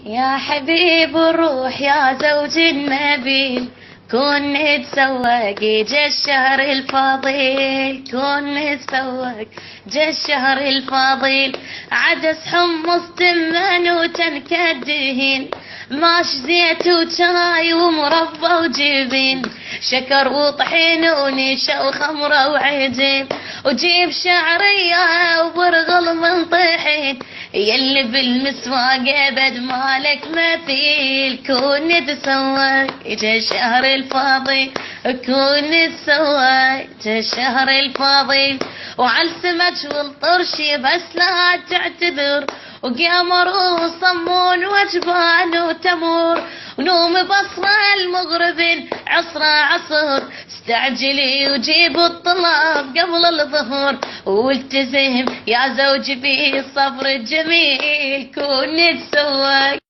يا حبيب الروح يا زوج النبي، كون نتسوق جا الشهر الفضيل، كون نتسوق جا الشهر الفضيل. عدس حمص تمن وتنكدهن، ماش زيت وشاي ومربى وجبن، شكر وطحين ونشا وخمرة وعجين، وجيب شعرية وبرغل من طحين، يلي بالمسواق ابد مالك مثيل. كون نتسوق جا الشهر الفضيل، كون نتسوق جا الشهر الفضيل. وعالسمك والطرش بس لا تعتذر، وقمر وصمون وجبان وتمور، ونوم بصرة المغرب عصرة عصر. استعجلي وجيب الطلب قبل الظهر، والتزم يا زوج بالصبر الجميل. كون نتسوق